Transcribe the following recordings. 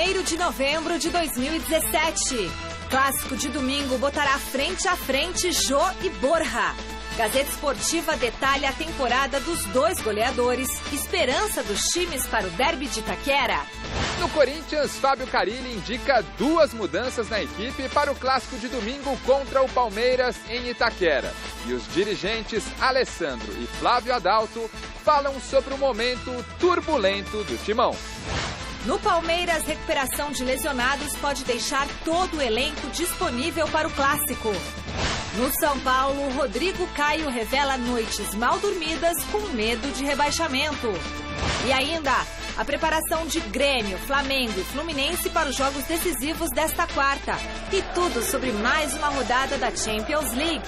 1º de novembro de 2017. Clássico de domingo botará frente a frente Jô e Borja. Gazeta Esportiva detalha a temporada dos dois goleadores, esperança dos times para o derby de Itaquera. No Corinthians, Fábio Carilli indica 2 mudanças na equipe para o clássico de domingo contra o Palmeiras em Itaquera. E os dirigentes Alessandro e Flávio Adalto falam sobre o momento turbulento do timão. No Palmeiras, recuperação de lesionados pode deixar todo o elenco disponível para o clássico. No São Paulo, Rodrigo Caio revela noites mal dormidas com medo de rebaixamento. E ainda, a preparação de Grêmio, Flamengo e Fluminense para os jogos decisivos desta quarta. E tudo sobre mais uma rodada da Champions League.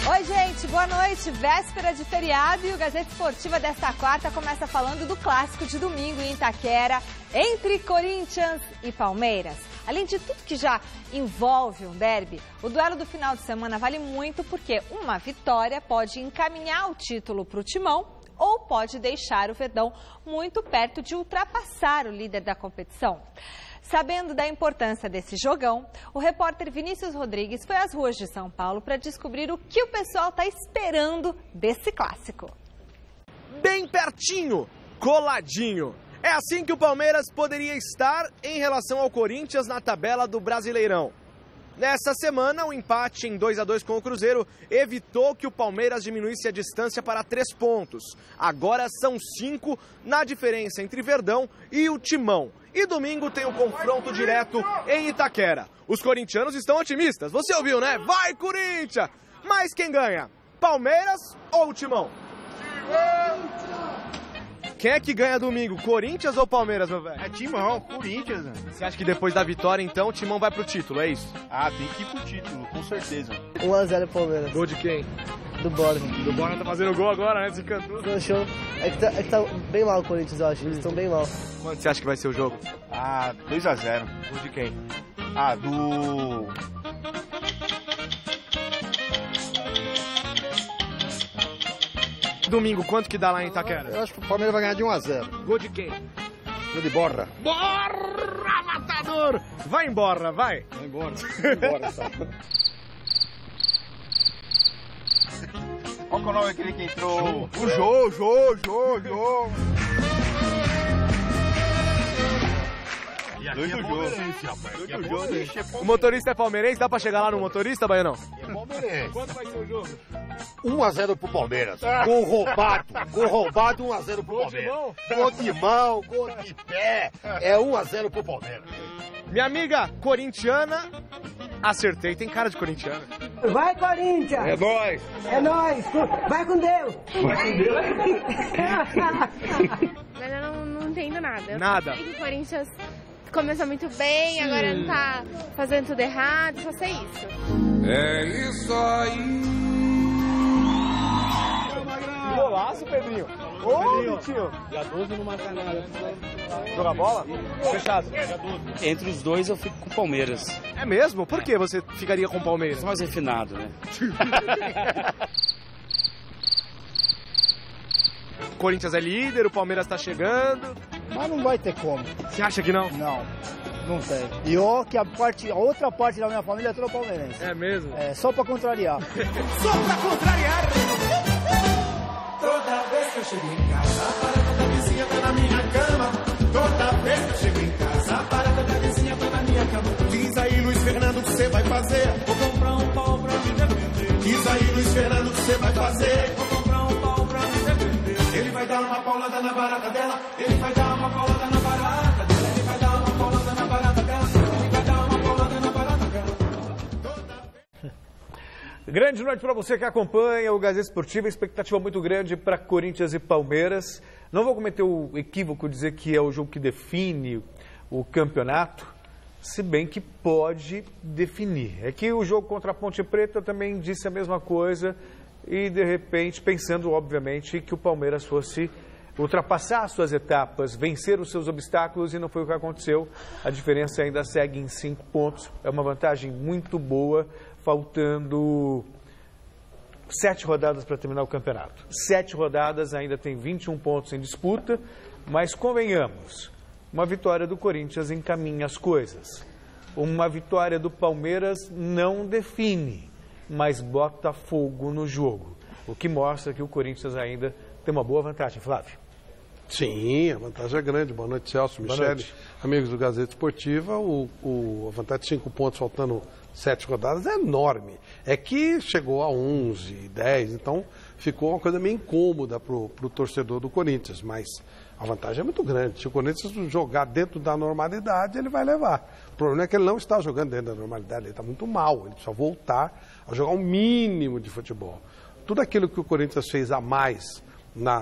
Oi, gente, boa noite. Véspera de feriado e o Gazeta Esportiva desta quarta começa falando do clássico de domingo em Itaquera, entre Corinthians e Palmeiras. Além de tudo que já envolve um derby, o duelo do final de semana vale muito porque uma vitória pode encaminhar o título para o Timão ou pode deixar o Verdão muito perto de ultrapassar o líder da competição. Sabendo da importância desse jogão, o repórter Vinícius Rodrigues foi às ruas de São Paulo para descobrir o que o pessoal está esperando desse clássico. Bem pertinho, coladinho. É assim que o Palmeiras poderia estar em relação ao Corinthians na tabela do Brasileirão. Nessa semana, o empate em 2-2 com o Cruzeiro evitou que o Palmeiras diminuísse a distância para 3 pontos. Agora são 5 na diferença entre Verdão e o Timão. E domingo tem o confronto direto em Itaquera. Os corintianos estão otimistas, você ouviu, né? Vai, Corinthians! Mas quem ganha? Palmeiras ou o Timão? Quem é que ganha domingo, Corinthians ou Palmeiras, meu velho? É Timão, Corinthians. Né? Você acha que depois da vitória, então, o Timão vai pro título, é isso? Ah, tem que ir pro título, com certeza. 1-0 Palmeiras. Gol de quem? Do Borja. Do Borja tá fazendo gol agora, né? Desencantou. Show. É que tá bem mal o Corinthians, eu acho. Eles estão bem mal. Quanto você acha que vai ser o jogo? Ah, 2-0. Gol de quem? Ah, do... Domingo, quanto que dá lá em Itaquera? Eu acho que o Palmeiras vai ganhar de 1-0. Gol de quem? Gol de Borja. Borja, matador! Vai embora, vai! Vai embora. Vai embora, tá? Qual que é o nome daquele que entrou? O Jô. O motorista é palmeirense? Dá pra chegar lá no motorista, Baianão? É palmeirense. Quanto vai ser o jogo? 1-0 pro Palmeiras. Gol roubado, 1-0 pro Palmeiras. Gol de mão, gol de pé. É 1-0 pro Palmeiras. Minha amiga corintiana, acertei, tem cara de corintiana. Vai, Corinthians! É nóis! É nóis! Vai com Deus! Vai com Deus! Mas eu não entendo nada. Nada? Eu sei que o Corinthians começou muito bem, agora não tá fazendo tudo errado, só sei isso. É isso aí! Golaço, Pedrinho! Ô, Vitinho! Dia 12 não marca nada. Joga bola? Fechado. Entre os dois eu fico com o Palmeiras. É mesmo? Por que você ficaria com o Palmeiras? Mais refinado, né? O Corinthians é líder, o Palmeiras tá chegando. Mas não vai ter como. Você acha que não? Não tem. E ó, que a outra parte da minha família é toda palmeirense. É mesmo? É, só pra contrariar. Só pra contrariar! Toda vez que eu chego em casa, a parada da vizinha tá na minha cama. Toda vez que eu chego em casa, a parada da vizinha tá na minha cama. Diz aí, Luiz Fernando, o que você vai fazer? Vou comprar um pau pra me defender. Diz aí, Luiz Fernando, o que você vai fazer? Vou comprar um pau pra me defender. Ele vai dar uma paulada na barata dela. Ele vai dar uma paulada na barata dela. Ele vai dar uma paulada na barata dela. Ele vai dar uma paulada na barata dela. Grande noite para você que acompanha o Gazeta Esportiva. Expectativa muito grande para Corinthians e Palmeiras. Não vou cometer o equívoco de dizer que é o jogo que define o campeonato, se bem que pode definir. É que o jogo contra a Ponte Preta também disse a mesma coisa e, de repente, pensando, obviamente, que o Palmeiras fosse ultrapassar as suas etapas, vencer os seus obstáculos, e não foi o que aconteceu. A diferença ainda segue em 5 pontos. É uma vantagem muito boa, faltando 7 rodadas para terminar o campeonato. 7 rodadas, ainda tem 21 pontos em disputa, mas convenhamos, Uma vitória do Corinthians encaminha as coisas. Uma vitória do Palmeiras não define, mas bota fogo no jogo. O que mostra que o Corinthians ainda tem uma boa vantagem, Flávio. Sim, a vantagem é grande. Boa noite, Celso, Michele, amigos do Gazeta Esportiva. A vantagem de 5 pontos faltando 7 rodadas é enorme. É que chegou a 11, 10, então ficou uma coisa meio incômoda para o torcedor do Corinthians, mas a vantagem é muito grande. Se o Corinthians jogar dentro da normalidade, ele vai levar. O problema é que ele não está jogando dentro da normalidade, ele está muito mal, ele precisa voltar a jogar um mínimo de futebol. Tudo aquilo que o Corinthians fez a mais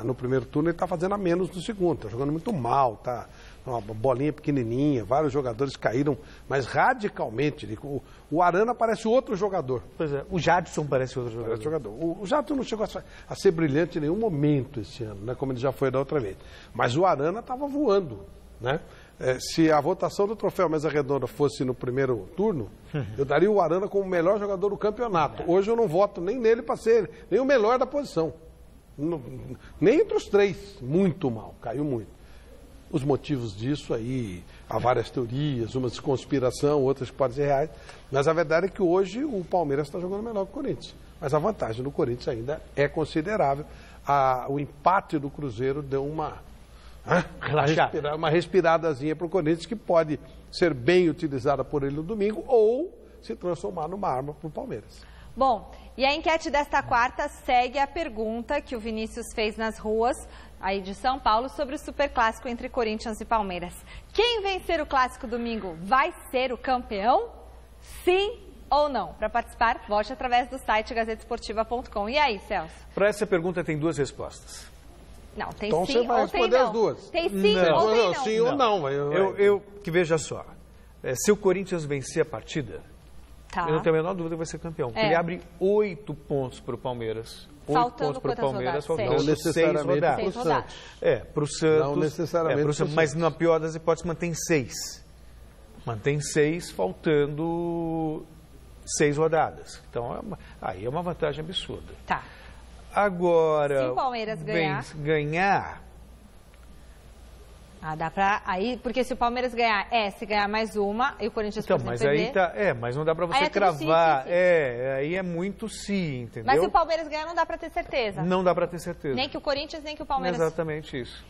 no primeiro turno, ele está fazendo a menos no segundo, está jogando muito mal, tá uma bolinha pequenininha, vários jogadores caíram, mas radicalmente. O Arana parece outro jogador. Pois é, o Jadson parece outro jogador. O Jadson não chegou a ser brilhante em nenhum momento esse ano, né, como ele já foi da outra vez. Mas o Arana estava voando, né? Se a votação do troféu Mesa Redonda fosse no primeiro turno, eu daria o Arana como o melhor jogador do campeonato. Hoje eu não voto nem nele para ser nem o melhor da posição. Nem entre os 3. Muito mal, caiu muito. Os motivos disso aí, há várias teorias, umas de conspiração, outras que podem ser reais, mas a verdade é que hoje o Palmeiras está jogando melhor que o Corinthians. Mas a vantagem do Corinthians ainda é considerável. O empate do Cruzeiro deu uma respiradazinha para o Corinthians, que pode ser bem utilizada por ele no domingo ou se transformar numa arma para o Palmeiras. Bom, e a enquete desta quarta segue a pergunta que o Vinícius fez nas ruas aí de São Paulo sobre o superclássico entre Corinthians e Palmeiras. Quem vencer o clássico domingo vai ser o campeão? Sim ou não? Para participar, vote através do site gazetesportiva.com. E aí, Celso? Para essa pergunta tem 2 respostas. Não, tem então sim você vai ou tem responder não. as duas. Tem sim ou tem não. Sim ou não. Eu que veja só, se o Corinthians vencer a partida, eu não tenho a menor dúvida que vai ser campeão. Ele abre 8 pontos para o Palmeiras. 8 pontos para o Palmeiras, faltando 6 rodadas. Para o Santos. Não necessariamente. Pro Santos, mas na pior das hipóteses mantém 6. Mantém 6, faltando 6 rodadas. Então, aí é uma vantagem absurda. Tá. Agora, se o Palmeiras ganhar... dá pra... Aí, porque se o Palmeiras ganhar, se ganhar mais uma, e o Corinthians então, por mas perder... aí mas não dá pra você cravar. Aí é muito sim, entendeu? Mas se o Palmeiras ganhar, não dá pra ter certeza. Não dá pra ter certeza. Nem que o Corinthians, nem que o Palmeiras... Exatamente isso.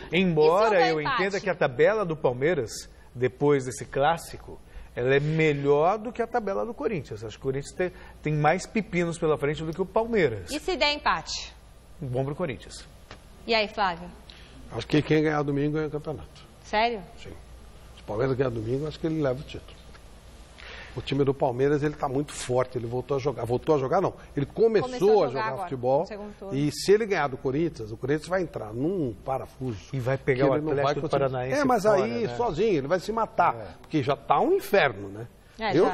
Embora eu entenda que a tabela do Palmeiras, depois desse clássico, ela é melhor do que a tabela do Corinthians. Acho que o Corinthians tem mais pepinos pela frente do que o Palmeiras. E se der empate? Bom pro Corinthians. E aí, Flávio? Acho que quem ganhar domingo ganha o campeonato. Sério? Sim. Se o Palmeiras ganhar domingo, acho que ele leva o título. O time do Palmeiras, ele está muito forte, ele voltou a jogar. Voltou a jogar, não. Ele começou a jogar agora, futebol. E se ele ganhar do Corinthians, o Corinthians vai entrar num parafuso. E vai pegar o Atlético Paranaense. Mas fora, aí, sozinho, ele vai se matar. Porque já está um inferno, né?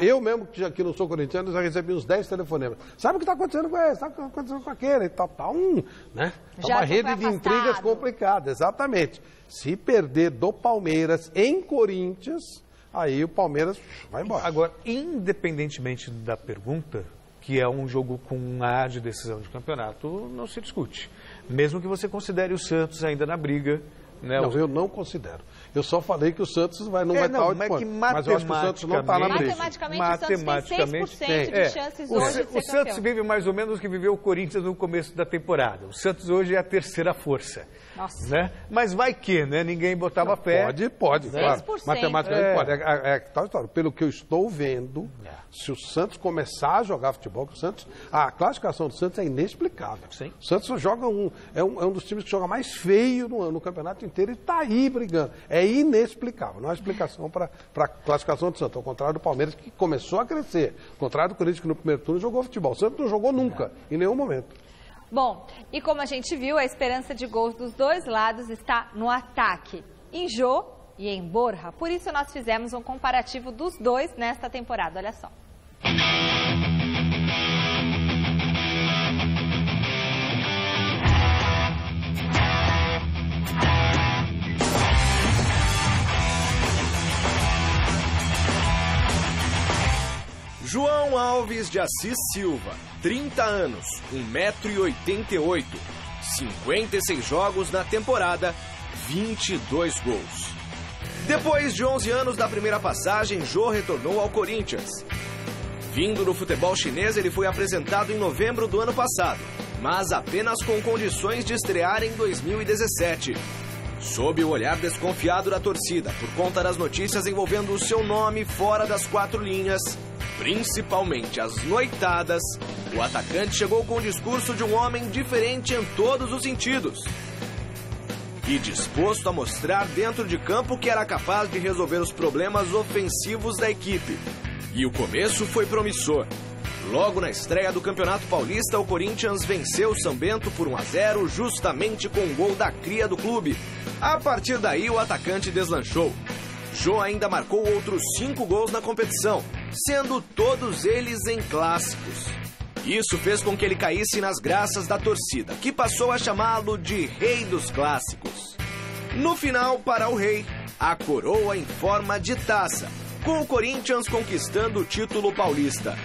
Eu mesmo, que não sou corintiano, já recebi uns 10 telefonemas. Sabe o que está acontecendo com ele? Sabe o que está acontecendo com aquele? Tá uma rede de intrigas complicada, exatamente. Se perder do Palmeiras em Corinthians, aí o Palmeiras vai embora. Agora, independentemente da pergunta, que é um jogo com um ar de decisão de campeonato, não se discute. Mesmo que você considere o Santos ainda na briga. Né? Não, eu não considero. Eu só falei que o Santos não vai estar 8 pontos. Mas eu acho que o Santos não está na briga. Matematicamente, o Santos tem 6% de chances hoje de ser campeão. O Santos vive mais ou menos o que viveu o Corinthians no começo da temporada. O Santos hoje é a terceira força. Nossa. Né? Mas vai que, né? Ninguém botava fé. Pode, claro. Matematicamente pode. É tal história. Pelo que eu estou vendo, se o Santos começar a jogar futebol, que o Santos, a classificação do Santos é inexplicável. Sim. O Santos joga é um dos times que joga mais feio no campeonato inteiro e está aí brigando. É inexplicável. Não há explicação para a classificação do Santos. Ao contrário do Palmeiras, que começou a crescer. Ao contrário do Corinthians, que no primeiro turno jogou futebol. O Santos não jogou nunca, em nenhum momento. Bom, e como a gente viu, a esperança de gols dos dois lados está no ataque, em Jô e em Borja. Por isso nós fizemos um comparativo dos dois nesta temporada, olha só. João Alves de Assis Silva, 30 anos, 1,88 m, 56 jogos na temporada, 22 gols. Depois de 11 anos da primeira passagem, Jô retornou ao Corinthians. Vindo do futebol chinês, ele foi apresentado em novembro do ano passado, mas apenas com condições de estrear em 2017. Sob o olhar desconfiado da torcida, por conta das notícias envolvendo o seu nome fora das 4 linhas, principalmente as noitadas, o atacante chegou com o discurso de um homem diferente em todos os sentidos. E disposto a mostrar dentro de campo que era capaz de resolver os problemas ofensivos da equipe. E o começo foi promissor. Logo na estreia do Campeonato Paulista, o Corinthians venceu o São Bento por 1-0, justamente com um gol da cria do clube. A partir daí, o atacante deslanchou. Jô ainda marcou outros 5 gols na competição, sendo todos eles em clássicos. Isso fez com que ele caísse nas graças da torcida, que passou a chamá-lo de Rei dos Clássicos. No final, para o Rei, a coroa em forma de taça, com o Corinthians conquistando o título paulista.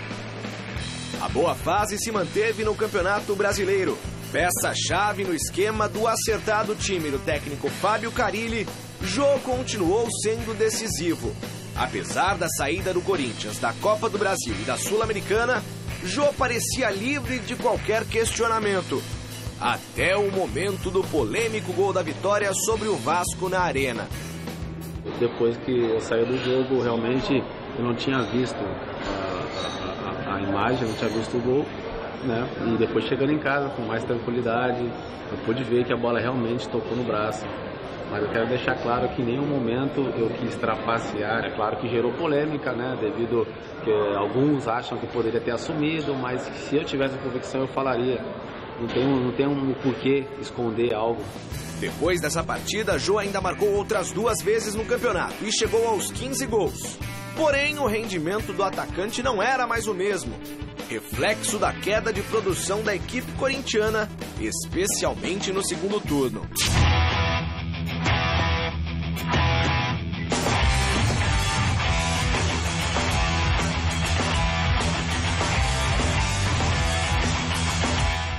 A boa fase se manteve no Campeonato Brasileiro. Peça-chave no esquema do acertado time do técnico Fábio Carille, Jô continuou sendo decisivo. Apesar da saída do Corinthians da Copa do Brasil e da Sul-Americana, Jô parecia livre de qualquer questionamento. Até o momento do polêmico gol da vitória sobre o Vasco na Arena. Depois que eu saí do jogo, realmente eu não tinha visto a imagem, não tinha visto o gol, né? E depois chegando em casa com mais tranquilidade, eu pude ver que a bola realmente tocou no braço. Mas eu quero deixar claro que em nenhum momento eu quis trapacear. É claro que gerou polêmica, né? Devido que alguns acham que poderia ter assumido, mas se eu tivesse a convicção eu falaria. Não tem um porquê esconder algo. Depois dessa partida, Jô ainda marcou outras 2 vezes no campeonato e chegou aos 15 gols. Porém, o rendimento do atacante não era mais o mesmo. Reflexo da queda de produção da equipe corintiana, especialmente no segundo turno.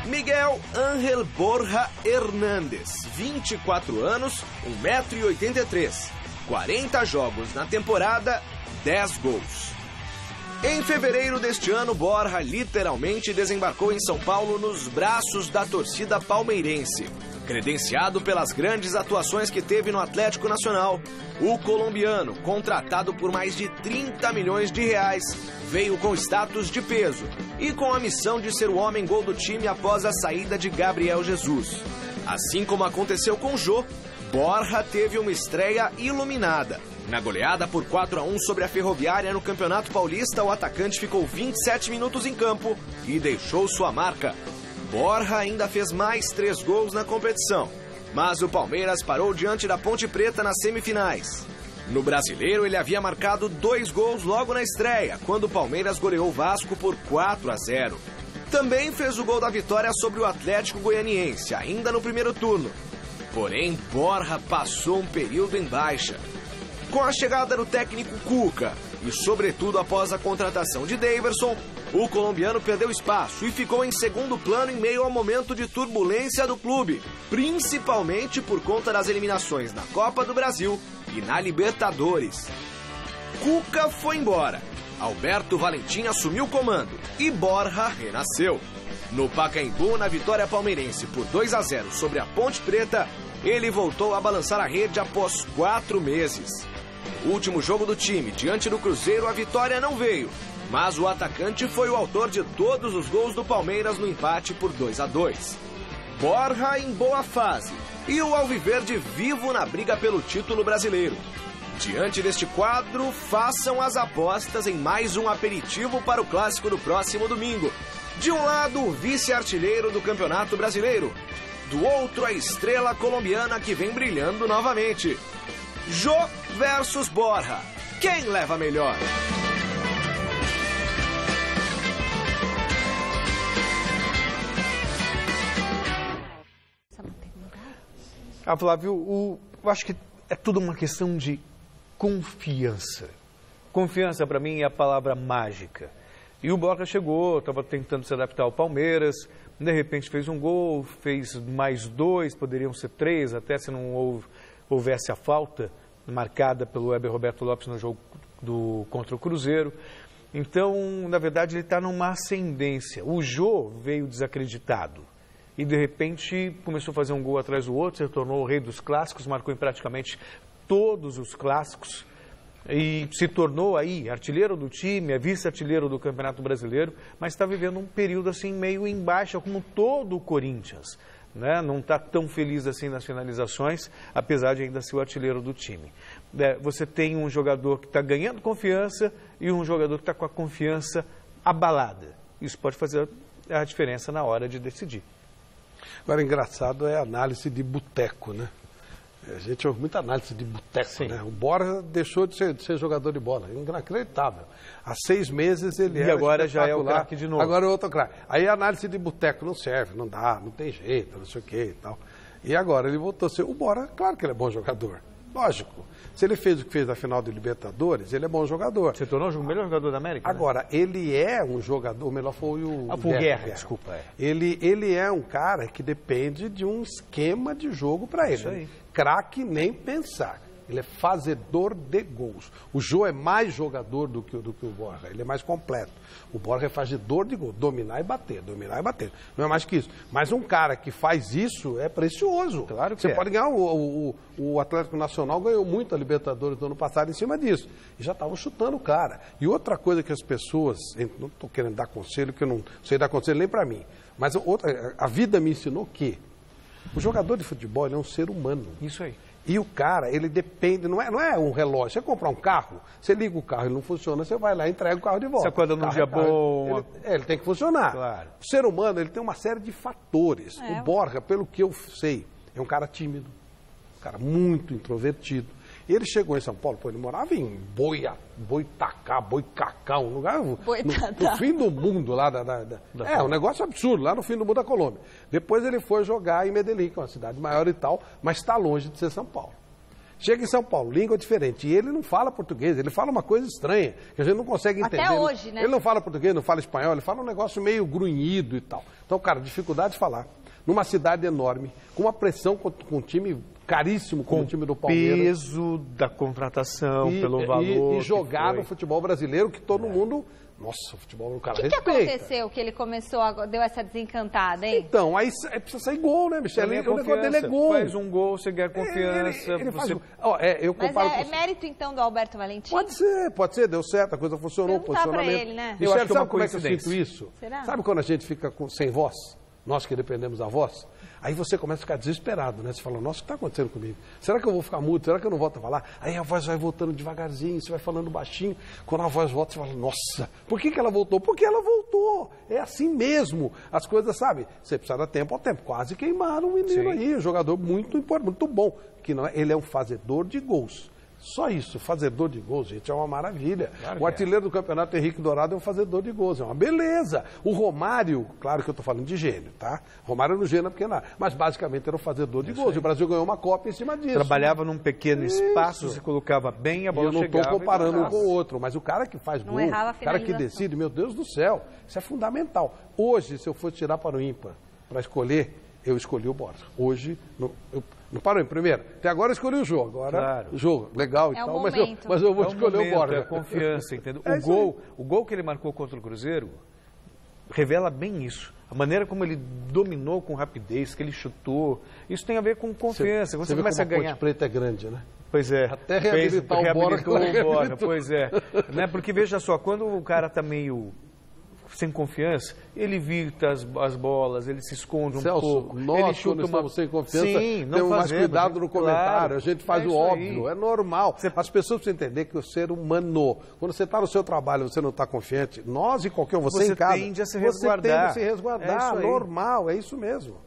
Miguel Ángel Borja Hernández, 24 anos, 1,83 m, 40 jogos na temporada, 10 gols. Em fevereiro deste ano, Borja literalmente desembarcou em São Paulo nos braços da torcida palmeirense. Credenciado pelas grandes atuações que teve no Atlético Nacional, o colombiano, contratado por mais de 30 milhões de reais, veio com status de peso e com a missão de ser o homem-gol do time após a saída de Gabriel Jesus. Assim como aconteceu com Jô, Borja teve uma estreia iluminada. Na goleada por 4-1 sobre a Ferroviária no Campeonato Paulista, o atacante ficou 27 minutos em campo e deixou sua marca. Borja ainda fez mais 3 gols na competição, mas o Palmeiras parou diante da Ponte Preta nas semifinais. No Brasileiro, ele havia marcado 2 gols logo na estreia, quando o Palmeiras goleou o Vasco por 4-0. Também fez o gol da vitória sobre o Atlético Goianiense, ainda no primeiro turno. Porém, Borja passou um período em baixa. Com a chegada do técnico Cuca e, sobretudo, após a contratação de Daverson, o colombiano perdeu espaço e ficou em segundo plano em meio ao momento de turbulência do clube, principalmente por conta das eliminações na Copa do Brasil e na Libertadores. Cuca foi embora, Alberto Valentim assumiu o comando e Borja renasceu. No Pacaembu, na vitória palmeirense por 2-0 sobre a Ponte Preta, ele voltou a balançar a rede após 4 meses. No último jogo do time, diante do Cruzeiro, a vitória não veio, mas o atacante foi o autor de todos os gols do Palmeiras no empate por 2-2. Borja em boa fase e o Alviverde vivo na briga pelo título brasileiro. Diante deste quadro, façam as apostas em mais um aperitivo para o clássico do próximo domingo. De um lado, o vice-artilheiro do Campeonato Brasileiro. Do outro, a estrela colombiana que vem brilhando novamente. Jô versus Borja. Quem leva melhor? Flávio, eu acho que é tudo uma questão de confiança. Confiança, para mim, é a palavra mágica. E o Borja chegou, estava tentando se adaptar ao Palmeiras, de repente fez um gol, fez mais 2, poderiam ser 3, até se não houvesse a falta marcada pelo Weber Roberto Lopes no jogo contra o Cruzeiro. Então, na verdade, ele está numa ascendência. O Jô veio desacreditado e, de repente, começou a fazer um gol atrás do outro, se tornou o rei dos clássicos, marcou em praticamente todos os clássicos e se tornou aí artilheiro do time, é vice-artilheiro do Campeonato Brasileiro, mas está vivendo um período assim meio em baixa, como todo o Corinthians. Né? Não está tão feliz assim nas finalizações, apesar de ainda ser o artilheiro do time. Você tem um jogador que está ganhando confiança e um jogador que está com a confiança abalada. Isso pode fazer a diferença na hora de decidir. Agora, engraçado é a análise de boteco, né? A gente ouve muita análise de boteco, né? O Borja deixou de ser jogador de bola, inacreditável. Há 6 meses ele e agora já é o craque de novo. Agora é outro craque. Aí a análise de boteco não serve, não dá, não tem jeito, não sei o que e tal. E agora ele voltou a ser... O Borja, claro que ele é bom jogador, lógico. Se ele fez o que fez na final do Libertadores, ele é bom jogador. Se tornou o melhor jogador da América? Agora, né? Ele é um jogador, o melhor foi o Guerra, desculpa. Ele é um cara que depende de um esquema de jogo para ele. Isso aí. Craque nem pensar. Ele é fazedor de gols. O Jô é mais jogador do que o Borja, ele é mais completo. O Borja é fazedor de gols, dominar e bater, dominar e bater. Não é mais que isso. Mas um cara que faz isso é precioso. Claro que Você pode ganhar, o Atlético Nacional ganhou muito a Libertadores do ano passado em cima disso. E já estavam chutando o cara. E outra coisa que as pessoas, não estou querendo dar conselho, que eu não sei dar conselho nem para mim, mas a vida me ensinou que o jogador de futebol ele é um ser humano. Isso aí. E o cara, ele depende, não é um relógio. Você comprar um carro, você liga o carro, ele não funciona, você vai lá e entrega o carro de volta. Você acorda num dia bom. Ele tem que funcionar. Claro. O ser humano, ele tem uma série de fatores. O Borja, pelo que eu sei, é um cara tímido, um cara muito introvertido. Ele chegou em São Paulo, ele morava em Boicacá, um lugar no fim do mundo lá um negócio absurdo, lá no fim do mundo da Colômbia. Depois ele foi jogar em Medellín, que é uma cidade maior e tal, mas está longe de ser São Paulo. Chega em São Paulo, língua diferente, e ele não fala português, ele fala uma coisa estranha, que a gente não consegue entender. Até hoje, né? Ele não fala português, não fala espanhol, ele fala um negócio meio grunhido e tal. Então, cara, dificuldade de falar. Numa cidade enorme, com uma pressão com um time caríssimo como o time do Palmeiras. Peso da contratação, pelo valor. E jogar no futebol brasileiro, que todo mundo... Nossa, o futebol do cara respeita. O que aconteceu que ele começou, deu essa desencantada, hein? Então, aí precisa sair gol, né, Michel? O negócio dele é gol. Faz um gol, você ganha confiança. Mas é mérito, então, do Alberto Valentim? Pode ser, deu certo, a coisa funcionou. Pra ele, né? Eu acho que sabe como é que eu sinto isso? Será? Sabe quando a gente fica sem voz? Nós que dependemos da voz? Aí você começa a ficar desesperado, né? Você fala, nossa, o que está acontecendo comigo? Será que eu vou ficar mudo? Será que eu não volto a falar? Aí a voz vai voltando devagarzinho, você vai falando baixinho. Quando a voz volta, você fala, nossa, por que ela voltou? Porque ela voltou. É assim mesmo. As coisas, sabe? Você precisa dar tempo ao tempo. Quase queimaram um menino aí, um jogador muito importante, muito bom. Ele é um fazedor de gols. Só isso, fazedor de gols, gente, é uma maravilha. Claro o artilheiro do campeonato, Henrique Dourado, é um fazedor de gols, é uma beleza. O Romário, claro que eu estou falando de gênio, tá? Romário no gênio, porque mas basicamente era um fazedor de gols. E o Brasil ganhou uma Copa em cima disso. Trabalhava num pequeno espaço, se colocava bem, a bola chegava. Eu não estou comparando um com o outro, mas o cara que faz gol, o cara que decide, meu Deus do céu, isso é fundamental. Hoje, se eu fosse tirar para o ímpar, para escolher, eu escolhi o Borja. Hoje, não parou em primeiro. Até agora eu escolhi o jogo. Agora, o jogo, legal e tal, mas eu vou escolher o Borja. É confiança, entendeu? O gol que ele marcou contra o Cruzeiro revela bem isso. A maneira como ele dominou com rapidez, que ele chutou, isso tem a ver com confiança. Você começa a ganhar. A Ponte Preta é grande, né? Pois é. Até reabilitou o Borja. Pois é. Né? Porque veja só, quando o cara está meio sem confiança, ele evita as bolas, ele se esconde pouco. Nós, ele chuta quando estamos sem confiança, temos mais cuidado no comentário, a gente faz o óbvio, é normal. As pessoas precisam entender que o ser humano, quando você está no seu trabalho e você não está confiante, nós e qualquer um, você em casa, tende a se resguardar. Você tende a se resguardar, normal, é isso mesmo.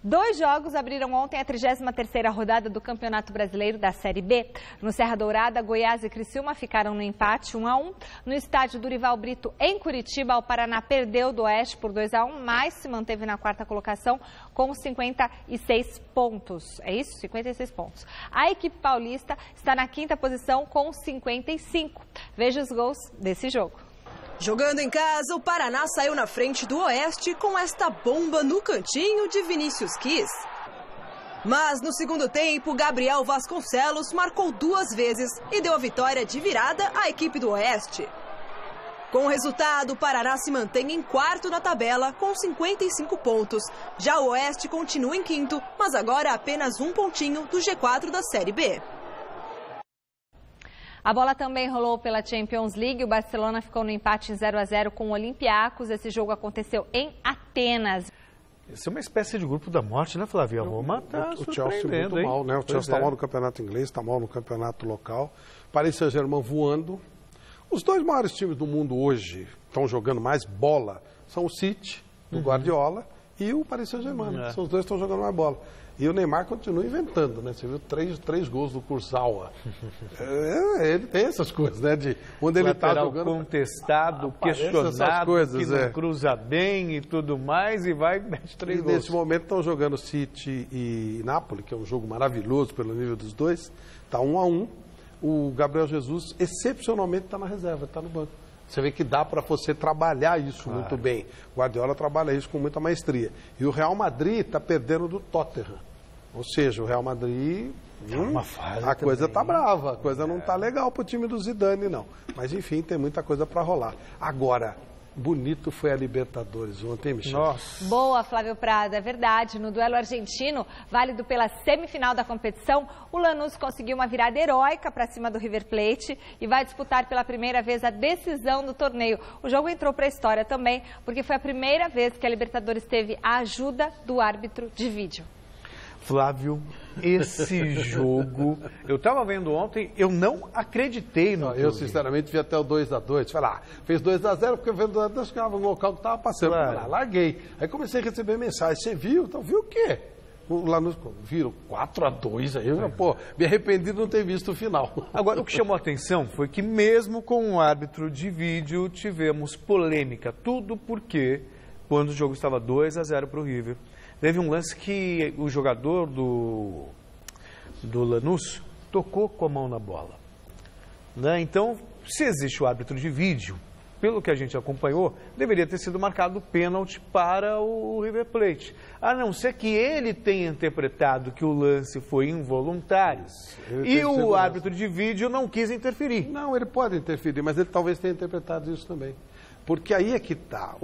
2 jogos abriram ontem a 33ª rodada do Campeonato Brasileiro da Série B. No Serra Dourada, Goiás e Criciúma ficaram no empate 1-1. No estádio Durival Brito, em Curitiba, o Paraná perdeu do Oeste por 2-1, mas se manteve na 4ª colocação com 56 pontos. É isso? 56 pontos. A equipe paulista está na 5ª posição com 55. Veja os gols desse jogo. Jogando em casa, o Paraná saiu na frente do Oeste com esta bomba no cantinho de Vinícius Quis. Mas no segundo tempo, Gabriel Vasconcelos marcou 2 vezes e deu a vitória de virada à equipe do Oeste. Com o resultado, o Paraná se mantém em 4º na tabela com 55 pontos. Já o Oeste continua em 5º, mas agora apenas 1 pontinho do G4 da Série B. A bola também rolou pela Champions League. O Barcelona ficou no empate em 0-0 com o Olympiacos. Esse jogo aconteceu em Atenas. Isso é uma espécie de grupo da morte, né, Flávia? A Roma está o Chelsea muito mal, né? O Chelsea está mal no campeonato inglês, está mal no campeonato local. Paris Saint-Germain voando. Os 2 maiores times do mundo hoje estão jogando mais bola. São o City, do Guardiola, e o Paris Saint-Germain. São os 2 que estão jogando mais bola. E o Neymar continua inventando, né? Você viu 3 gols do Kurzawa. Ele tem essas coisas, né? De onde ele está jogando. Contestado, questionado, coisas, que não cruza bem e tudo mais, e vai e mete 3 gols. Nesse momento estão jogando City e Napoli, que é um jogo maravilhoso pelo nível dos dois. Está 1-1. O Gabriel Jesus, excepcionalmente, está na reserva, está no banco. Você vê que dá para você trabalhar isso muito bem. O Guardiola trabalha isso com muita maestria. E o Real Madrid está perdendo do Tottenham. Ou seja, o Real Madrid, a coisa está brava, a coisa não está legal para o time do Zidane, não. Mas, enfim, tem muita coisa para rolar. Agora, bonito foi a Libertadores ontem, Michel. Nossa. Boa, Flávio Prado, é verdade. No duelo argentino, válido pela semifinal da competição, o Lanús conseguiu uma virada heróica para cima do River Plate e vai disputar pela primeira vez a decisão do torneio. O jogo entrou para a história também, porque foi a primeira vez que a Libertadores teve a ajuda do árbitro de vídeo. Flávio, esse jogo, eu estava vendo ontem, eu não acreditei no Eu, sinceramente, vi até o 2-2. Falei, fez 2-0 porque vendo 2-2 ficava no local que estava passando. Falei, larguei. Aí comecei a receber mensagem. Você viu? Então, viu o quê? Lá nos viram 4-2 aí, me arrependi de não ter visto o final. Agora, o que chamou a atenção foi que mesmo com o árbitro de vídeo tivemos polêmica. Tudo porque, quando o jogo estava 2-0 para o River, teve um lance que o jogador do Lanús tocou com a mão na bola. Né? Então, se existe o árbitro de vídeo, pelo que a gente acompanhou, deveria ter sido marcado pênalti para o River Plate. A não ser que ele tenha interpretado que o lance foi involuntário. E o árbitro de vídeo não quis interferir. Não, ele pode interferir, mas ele talvez tenha interpretado isso também. Porque aí é que está.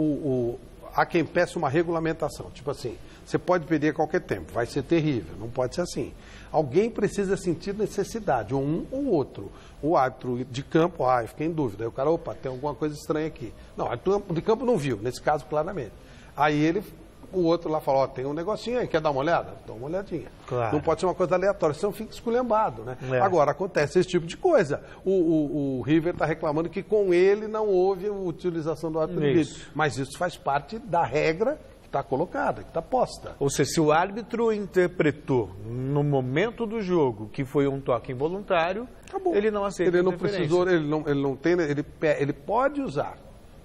Há quem peça uma regulamentação. Tipo assim, você pode perder a qualquer tempo, vai ser terrível, não pode ser assim. Alguém precisa sentir necessidade, ou um ou outro. O árbitro de campo, eu fiquei em dúvida. Aí o cara, tem alguma coisa estranha aqui. Não, o de campo não viu, nesse caso claramente. Aí o outro lá falou, tem um negocinho aí, quer dar uma olhada? Dá uma olhadinha. Claro. Não pode ser uma coisa aleatória, senão fica esculhambado, né? Agora, acontece esse tipo de coisa. O River está reclamando que com ele não houve a utilização do árbitro de vídeo. Mas isso faz parte da regra que está colocada, que está posta. Ou seja, se o árbitro interpretou no momento do jogo que foi um toque involuntário, acabou. Ele não aceita. Ele não precisou, ele pode usar.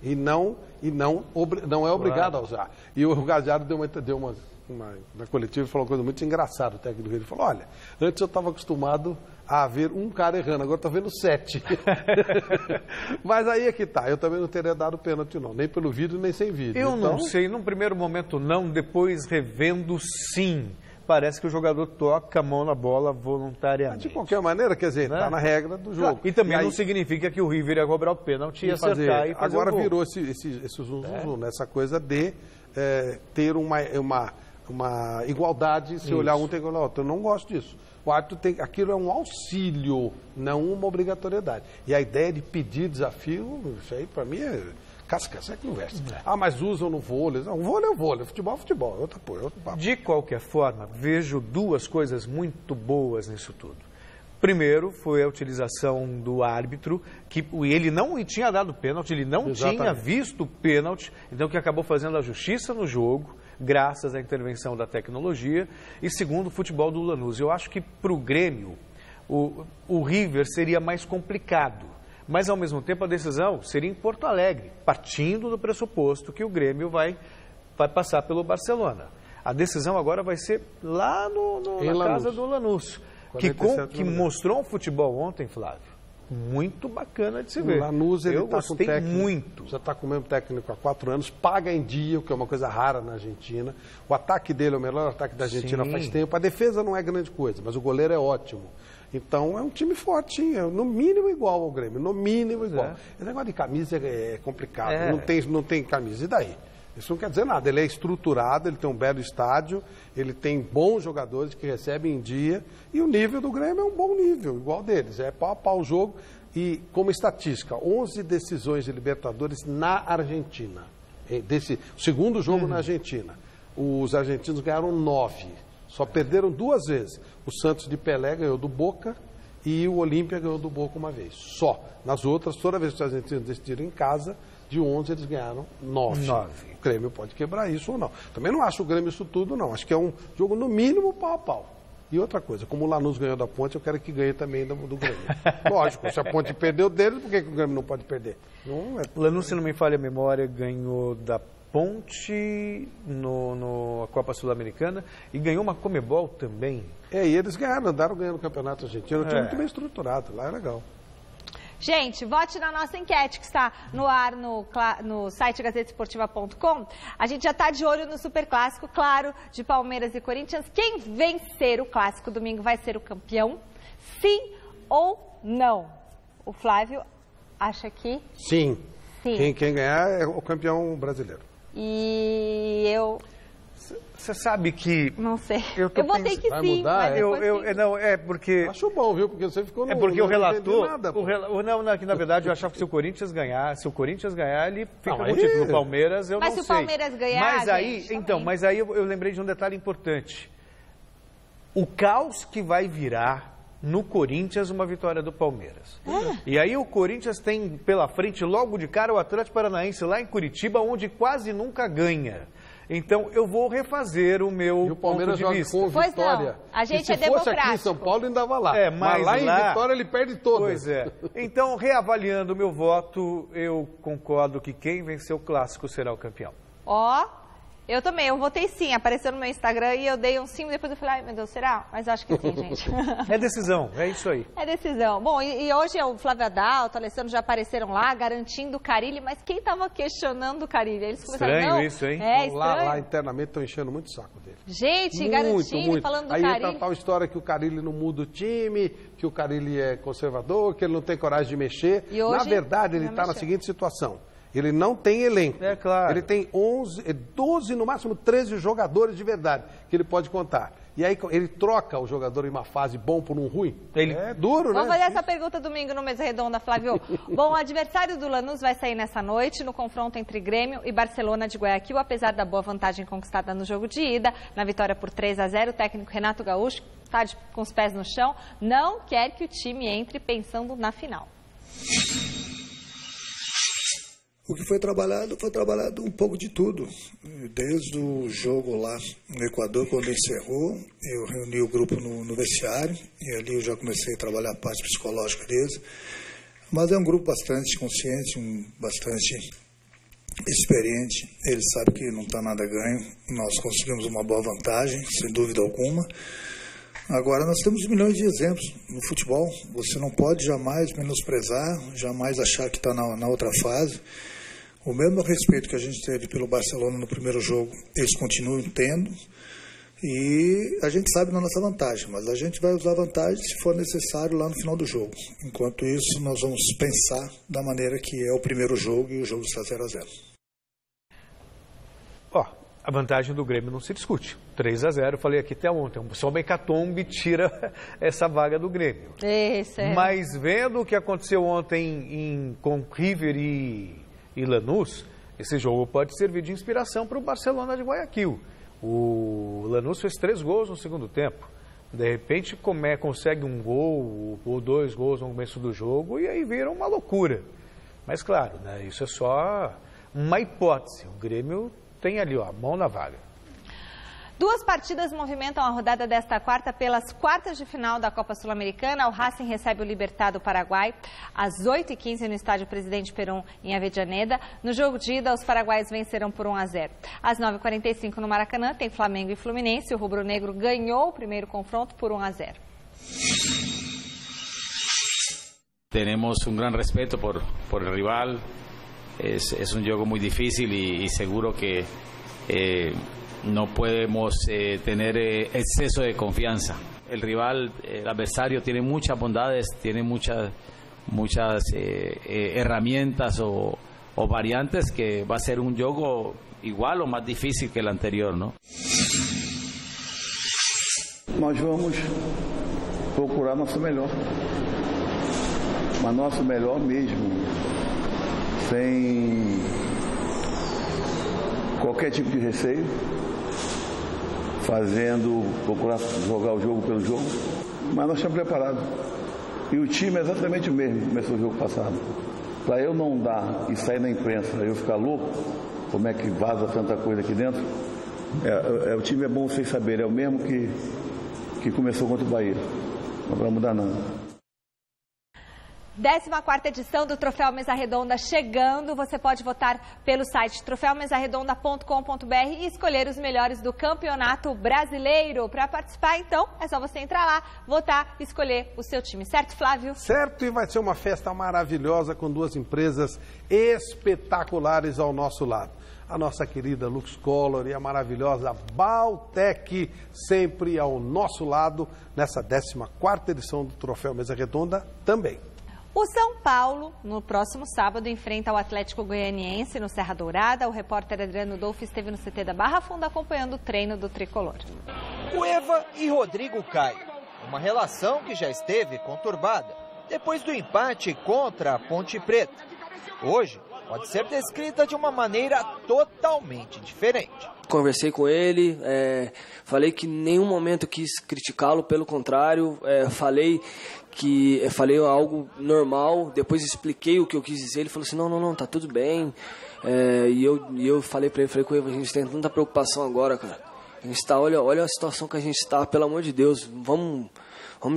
E não é obrigado a usar. E o Gagliardo deu uma na coletiva e falou uma coisa muito engraçada. O técnico dele falou, olha, antes eu estava acostumado a ver um cara errando, agora estou vendo 7. Mas aí é que tá, eu também não teria dado pênalti não, nem pelo vídeo, nem sem vídeo. Eu não sei, num primeiro momento não, depois revendo sim. Parece que o jogador toca a mão na bola voluntariamente. Mas de qualquer maneira, quer dizer, está na regra do jogo. E também não significa que o River ia cobrar o pênalti e acertar e fazer agora o gol. Virou esse zum, essa coisa de ter uma igualdade, se olhar um tem que olhar outro. Eu não gosto disso. O árbitro aquilo é um auxílio, não uma obrigatoriedade. E a ideia de pedir desafio, isso aí para mim é casca, essa conversa. Mas usam no vôlei. Não, vôlei é vôlei, futebol é futebol, outro papo. De qualquer forma, vejo duas coisas muito boas nisso tudo. Primeiro foi a utilização do árbitro, que ele não tinha dado pênalti, ele não tinha visto pênalti, então que acabou fazendo a justiça no jogo, graças à intervenção da tecnologia. E segundo, o futebol do Lanús. Eu acho que para o Grêmio, o River seria mais complicado. Mas, ao mesmo tempo, a decisão seria em Porto Alegre, partindo do pressuposto que o Grêmio vai passar pelo Barcelona. A decisão agora vai ser lá na casa do Lanús, que mostrou um futebol ontem, Flávio, muito bacana de se ver. O Lanús, ele Eu tá com gostei técnico, muito. já está com o mesmo técnico há 4 anos, paga em dia, o que é uma coisa rara na Argentina. O ataque dele é o melhor ataque da Argentina faz tempo. A defesa não é grande coisa, mas o goleiro é ótimo. Então é um time forte, no mínimo igual ao Grêmio, no mínimo igual. Esse negócio de camisa é complicado, não tem camisa, e daí? Isso não quer dizer nada, ele é estruturado, ele tem um belo estádio, ele tem bons jogadores que recebem em dia, e o nível do Grêmio é um bom nível, igual deles, é pau a pau o jogo. E como estatística, 11 decisões de Libertadores na Argentina, desse segundo jogo na Argentina. Os argentinos ganharam 9, só perderam 2 vezes. O Santos de Pelé ganhou do Boca e o Olímpia ganhou do Boca uma vez, só. Nas outras, toda vez que os argentinos decidiram em casa, de 11 eles ganharam 9. O Grêmio pode quebrar isso ou não. Também não acho o Grêmio isso tudo, não. Acho que é um jogo, no mínimo, pau a pau. E outra coisa, como o Lanús ganhou da Ponte, eu quero que ganhe também do Grêmio. Lógico, se a Ponte perdeu deles, por que o Grêmio não pode perder? Não é... O Lanús, se não me falha a memória, ganhou da Ponte na Copa Sul-Americana e ganhou uma Comebol também. E eles andaram ganhando o Campeonato Argentino. O time muito bem estruturado, lá é legal. Gente, vote na nossa enquete que está no ar no site gazetesportiva.com. A gente já está de olho no Superclássico, claro, de Palmeiras e Corinthians. Quem vencer o Clássico domingo vai ser o campeão? Sim ou não? O Flávio acha que... Sim. Quem ganhar é o campeão brasileiro. E eu... Você sabe que... Não sei. Eu votei que vai sim. Mudar, mas não, é porque... Acho bom, viu? Porque você ficou no... É porque o relator... Nada, que na verdade eu achava que se o Corinthians ganhar, ele fica com o título. O Palmeiras, eu não sei. Mas se o Palmeiras ganhar, mas aí, mas aí eu lembrei de um detalhe importante. O caos que vai virar no Corinthians uma vitória do Palmeiras. E aí o Corinthians tem pela frente logo de cara o Atlético Paranaense lá em Curitiba, onde quase nunca ganha. Então, eu vou refazer o meu ponto de vista. Com Vitória. A gente se fosse aqui em São Paulo, ainda vai lá. Mas lá em Vitória ele perde todas. Pois é. Então, reavaliando o meu voto, eu concordo que quem vencer o Clássico será o campeão. Eu também, eu votei sim, apareceu no meu Instagram e eu dei um sim, depois eu falei, ai meu Deus, será? Mas eu acho que sim, gente. É decisão, é isso aí. É decisão. Bom, e hoje o Flávio Adalto, o Alessandro já apareceram lá, garantindo o Carille, mas quem estava questionando o Carille? Eles estranho isso, hein? Estranho. Lá internamente estão enchendo muito o saco dele. Gente, garantindo, falando do Carille. Aí tal história que o Carille não muda o time, que o Carille é conservador, que ele não tem coragem de mexer. E hoje, na verdade, ele está na seguinte situação. Ele não tem elenco. É claro. Ele tem 12, no máximo 13 jogadores de verdade que ele pode contar. E aí ele troca o jogador em uma fase bom por um ruim. É duro, Vamos fazer essa pergunta domingo no Mesa Redonda, Flávio. Bom, o adversário do Lanús vai sair nessa noite no confronto entre Grêmio e Barcelona de Guayaquil, apesar da boa vantagem conquistada no jogo de ida. Na vitória por 3-0, o técnico Renato Gaúcho está com os pés no chão, não quer que o time entre pensando na final. O que foi trabalhado um pouco de tudo. Desde o jogo lá no Equador, quando encerrou, eu reuni o grupo no vestiário e ali eu já comecei a trabalhar a parte psicológica deles. Mas é um grupo bastante consciente, bastante experiente. Ele sabe que não está nada ganho. Nós conseguimos uma boa vantagem, sem dúvida alguma. Agora, nós temos milhões de exemplos no futebol. Você não pode jamais menosprezar, jamais achar que está na outra fase. O mesmo respeito que a gente teve pelo Barcelona no primeiro jogo, eles continuam tendo. E a gente sabe da nossa vantagem, mas a gente vai usar a vantagem se for necessário lá no final do jogo. Enquanto isso, nós vamos pensar da maneira que é o primeiro jogo e o jogo está 0-0. A vantagem do Grêmio não se discute. 3-0, falei aqui até ontem. Só o Hecatombe tira essa vaga do Grêmio. Mas vendo o que aconteceu ontem com River e Lanús, esse jogo pode servir de inspiração para o Barcelona de Guayaquil. O Lanús fez 3 gols no segundo tempo. De repente consegue um gol ou 2 gols no começo do jogo e aí vira uma loucura. Mas claro, né, isso é só uma hipótese. O Grêmio tem ali a mão na vaga. 2 partidas movimentam a rodada desta quarta pelas quartas de final da Copa Sul-Americana. O Racing recebe o Libertad do Paraguai às 8h15 no estádio Presidente Perón, em Avellaneda. No jogo de ida, os paraguaios venceram por 1-0. Às 9h45 no Maracanã, tem Flamengo e Fluminense. O rubro-negro ganhou o primeiro confronto por 1-0. tenemos un gran respeto por el rival. Es un juego muy difícil y seguro que no podemos tener exceso de confianza. El rival, el adversario, tiene muchas bondades, tiene muchas herramientas o variantes que va a ser um jogo igual ou mais difícil que o anterior, não? Nós vamos procurar nosso melhor, mas nosso melhor mesmo, sem qualquer tipo de receio, procurar jogar o jogo pelo jogo, mas nós estamos preparados. E o time é exatamente o mesmo que começou o jogo passado. Para eu não dar e sair na imprensa, eu ficar louco, como é que vaza tanta coisa aqui dentro, o time é bom vocês saberem, é o mesmo que começou contra o Bahia. Não vai mudar nada. 14ª edição do Troféu Mesa Redonda chegando. Você pode votar pelo site troféumesaredonda.com.br e escolher os melhores do Campeonato Brasileiro. Para participar, então, é só você entrar lá, votar e escolher o seu time. Certo, Flávio? Certo, e vai ser uma festa maravilhosa com duas empresas espetaculares ao nosso lado. A nossa querida Lux Color e a maravilhosa Baltec, sempre ao nosso lado, nessa 14ª edição do Troféu Mesa Redonda também. O São Paulo, no próximo sábado, enfrenta o Atlético Goianiense no Serra Dourada. O repórter Adriano Dolfi esteve no CT da Barra Funda acompanhando o treino do tricolor. Cueva e Rodrigo Caio. Uma relação que já esteve conturbada depois do empate contra a Ponte Preta. Hoje, pode ser descrita de uma maneira totalmente diferente. Conversei com ele, falei que em nenhum momento quis criticá-lo, pelo contrário, falei algo normal, depois expliquei o que eu quis dizer, ele falou assim, não, tá tudo bem, e eu falei pra ele, a gente tem tanta preocupação agora, cara, a gente tá, olha a situação que a gente está, pelo amor de Deus, vamos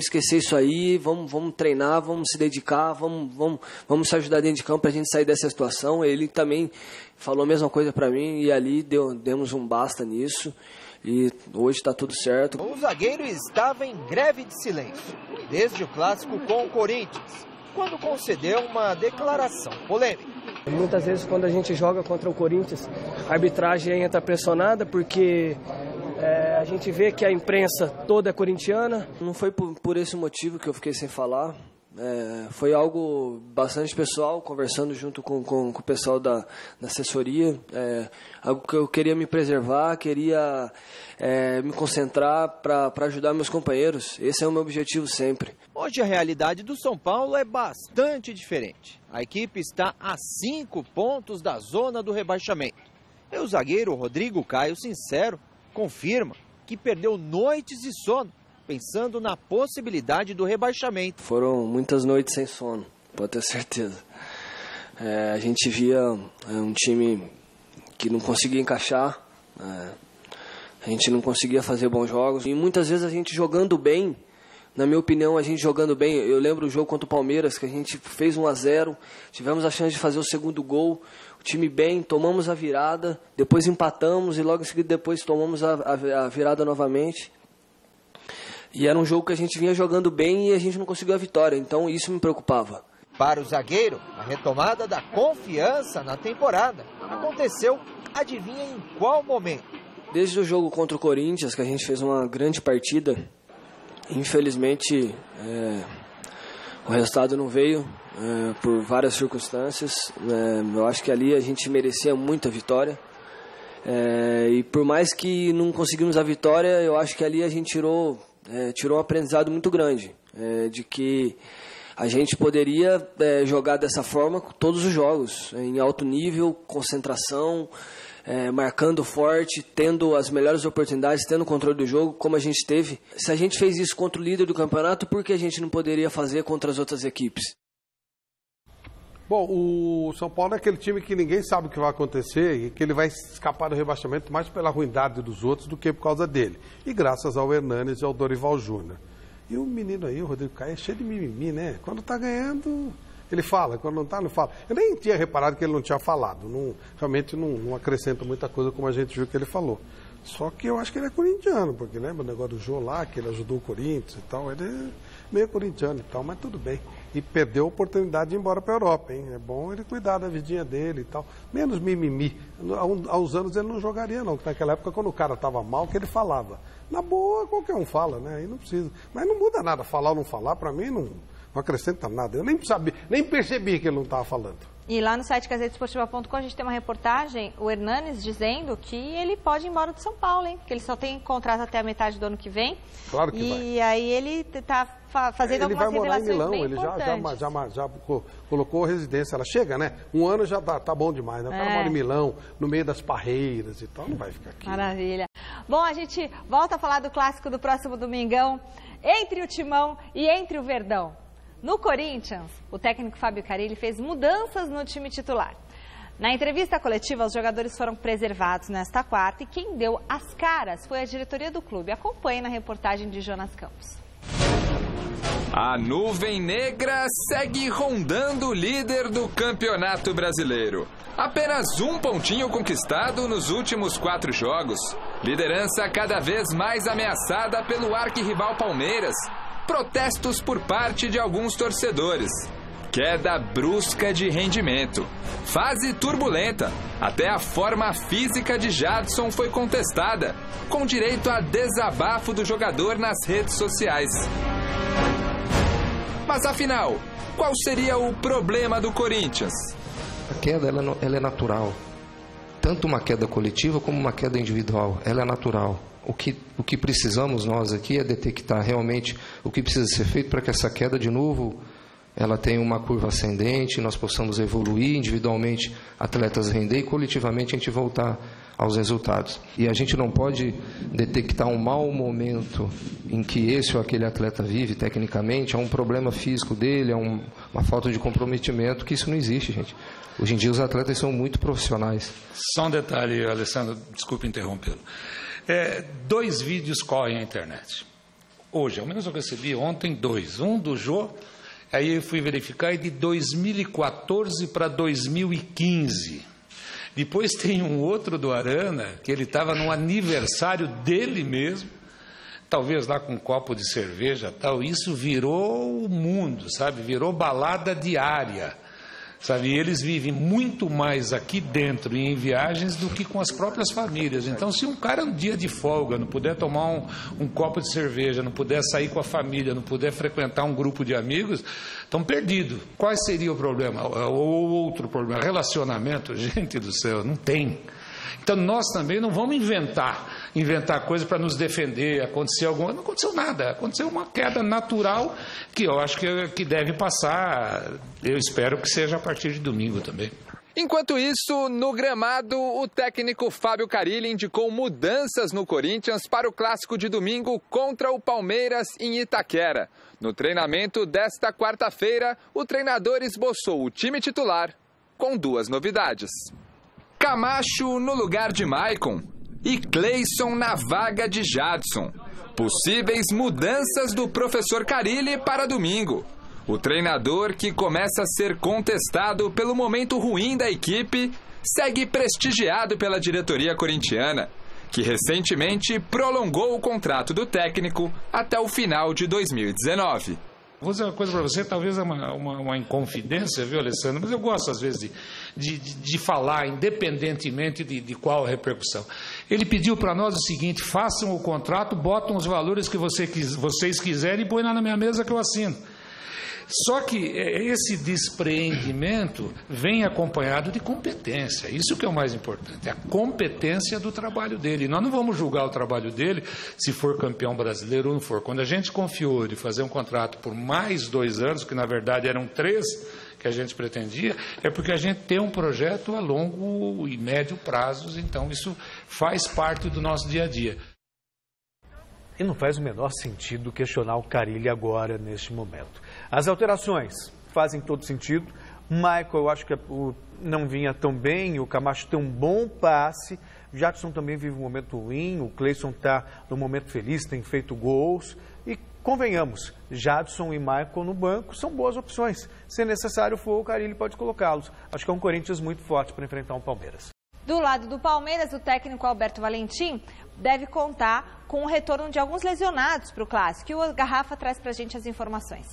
esquecer isso aí, vamos treinar, vamos se dedicar, vamos se ajudar dentro de campo pra gente sair dessa situação. Ele também falou a mesma coisa pra mim e ali demos um basta nisso e hoje está tudo certo. O zagueiro estava em greve de silêncio desde o clássico com o Corinthians, quando concedeu uma declaração polêmica. Muitas vezes quando a gente joga contra o Corinthians, a arbitragem entra pressionada porque a gente vê que a imprensa toda é corintiana. Não foi por esse motivo que eu fiquei sem falar. Foi algo bastante pessoal, conversando junto com o pessoal da assessoria. Algo que eu queria me preservar, queria me concentrar para ajudar meus companheiros. Esse é o meu objetivo sempre. Hoje a realidade do São Paulo é bastante diferente. A equipe está a 5 pontos da zona do rebaixamento. E o zagueiro Rodrigo Caio, sincero, confirma que perdeu noites de sono pensando na possibilidade do rebaixamento. Foram muitas noites sem sono, pode ter certeza. A gente via um time que não conseguia encaixar, a gente não conseguia fazer bons jogos. E muitas vezes a gente jogando bem, na minha opinião, a gente jogando bem. Eu lembro o jogo contra o Palmeiras, que a gente fez 1-0, tivemos a chance de fazer o segundo gol. O time bem, tomamos a virada, depois empatamos e logo em seguida depois tomamos a virada novamente. E era um jogo que a gente vinha jogando bem e a gente não conseguiu a vitória, então isso me preocupava. Para o zagueiro, a retomada da confiança na temporada aconteceu, adivinha em qual momento? Desde o jogo contra o Corinthians, que a gente fez uma grande partida, infelizmente o resultado não veio. Por várias circunstâncias, eu acho que ali a gente merecia muita vitória, e por mais que não conseguimos a vitória, eu acho que ali a gente tirou um aprendizado muito grande, de que a gente poderia jogar dessa forma todos os jogos, em alto nível, concentração, marcando forte, tendo as melhores oportunidades, tendo o controle do jogo, como a gente teve. Se a gente fez isso contra o líder do campeonato, por que a gente não poderia fazer contra as outras equipes? Bom, o São Paulo é aquele time que ninguém sabe o que vai acontecer e que ele vai escapar do rebaixamento mais pela ruindade dos outros do que por causa dele. E graças ao Hernanes e ao Dorival Júnior. E o menino aí, o Rodrigo Caio, é cheio de mimimi, né? Quando tá ganhando, ele fala. Quando não tá, não fala. Eu nem tinha reparado que ele não tinha falado. Realmente não acrescenta muita coisa como a gente viu que ele falou. Só que eu acho que ele é corintiano, porque lembra o negócio do Jô lá, que ele ajudou o Corinthians e tal, ele é meio corintiano e tal, mas tudo bem. E perdeu a oportunidade de ir embora para a Europa, hein? É bom ele cuidar da vidinha dele e tal. Menos mimimi. Há uns anos ele não jogaria, não, porque naquela época, quando o cara estava mal, que ele falava. Na boa, qualquer um fala, né? Aí não precisa. Mas não muda nada, falar ou não falar, para mim não acrescenta nada. Eu nem percebi que ele não estava falando. E lá no site gazetesportiva.com a gente tem uma reportagem, o Hernanes dizendo que ele pode ir embora do São Paulo, hein? Que ele só tem contrato até a metade do ano que vem. Claro que vai. E aí ele está fazendo algumas revelações bem importantes. Ele já colocou residência. Ela chega, né? Um ano já tá bom demais, né? O cara mora em Milão, no meio das parreiras e tal, não vai ficar aqui. Maravilha. Bom, a gente volta a falar do clássico do próximo domingão, entre o Timão e entre o Verdão. No Corinthians, o técnico Fábio Carilli fez mudanças no time titular. Na entrevista coletiva, os jogadores foram preservados nesta quarta e quem deu as caras foi a diretoria do clube. Acompanhe na reportagem de Jonas Campos. A nuvem negra segue rondando o líder do Campeonato Brasileiro. Apenas um pontinho conquistado nos últimos 4 jogos. Liderança cada vez mais ameaçada pelo arquirrival Palmeiras. Protestos por parte de alguns torcedores. Queda brusca de rendimento. Fase turbulenta. Até a forma física de Jadson foi contestada, com direito a desabafo do jogador nas redes sociais. Mas afinal, qual seria o problema do Corinthians? A queda ela é natural. Tanto uma queda coletiva como uma queda individual. Ela é natural. O que precisamos nós aqui é detectar realmente o que precisa ser feito para que essa queda, de novo, ela tenha uma curva ascendente, nós possamos evoluir individualmente, atletas render e coletivamente a gente voltar aos resultados. E a gente não pode detectar um mau momento em que esse ou aquele atleta vive tecnicamente, é um problema físico dele, é uma falta de comprometimento, que isso não existe, gente. Hoje em dia os atletas são muito profissionais. Só um detalhe, Alessandro, desculpe interrompê-lo. 2 vídeos correm na internet. Hoje, ao menos eu recebi ontem 2. Um do Jô, aí eu fui verificar, é de 2014 para 2015. Depois tem um outro do Arana, que ele estava no aniversário dele mesmo, talvez lá com um copo de cerveja tal. Isso virou o mundo, sabe? Virou balada diária. Sabe, e eles vivem muito mais aqui dentro e em viagens do que com as próprias famílias. Então, se um cara um dia de folga não puder tomar um copo de cerveja, não puder sair com a família, não puder frequentar um grupo de amigos, estão perdidos. Qual seria o problema? Ou outro problema? Relacionamento? Gente do céu, não tem. Então, nós também não vamos inventar coisas para nos defender, acontecer alguma... Não aconteceu nada, aconteceu uma queda natural que eu acho que deve passar, eu espero que seja a partir de domingo também. Enquanto isso, no gramado, o técnico Fábio Carilli indicou mudanças no Corinthians para o clássico de domingo contra o Palmeiras em Itaquera. No treinamento desta quarta-feira, o treinador esboçou o time titular com 2 novidades. Camacho no lugar de Maicon e Cleison na vaga de Jadson. Possíveis mudanças do professor Carilli para domingo. O treinador, que começa a ser contestado pelo momento ruim da equipe, segue prestigiado pela diretoria corintiana, que recentemente prolongou o contrato do técnico até o final de 2019. Vou dizer uma coisa para você, talvez é uma inconfidência, viu, Alessandro? Mas eu gosto, às vezes, de falar, independentemente de qual a repercussão. Ele pediu para nós o seguinte: façam o contrato, botam os valores que vocês quiserem e põem lá na minha mesa que eu assino. Só que esse despreendimento vem acompanhado de competência. Isso que é o mais importante, a competência do trabalho dele. Nós não vamos julgar o trabalho dele se for campeão brasileiro ou não for. Quando a gente confiou de fazer um contrato por mais 2 anos, que na verdade eram 3 que a gente pretendia, é porque a gente tem um projeto a longo e médio prazos, então isso faz parte do nosso dia a dia. E não faz o menor sentido questionar o Carilli agora, neste momento. As alterações fazem todo sentido. Michael, eu acho que não vinha tão bem, o Camacho tem um bom passe, Jadson também vive um momento ruim, o Cleison está num momento feliz, tem feito gols. E convenhamos, Jadson e Michael no banco são boas opções. Se necessário for, o Carilli pode colocá-los. Acho que é um Corinthians muito forte para enfrentar um Palmeiras. Do lado do Palmeiras, o técnico Alberto Valentim deve contar com o retorno de alguns lesionados para o Clássico. E o Garrafa traz para a gente as informações.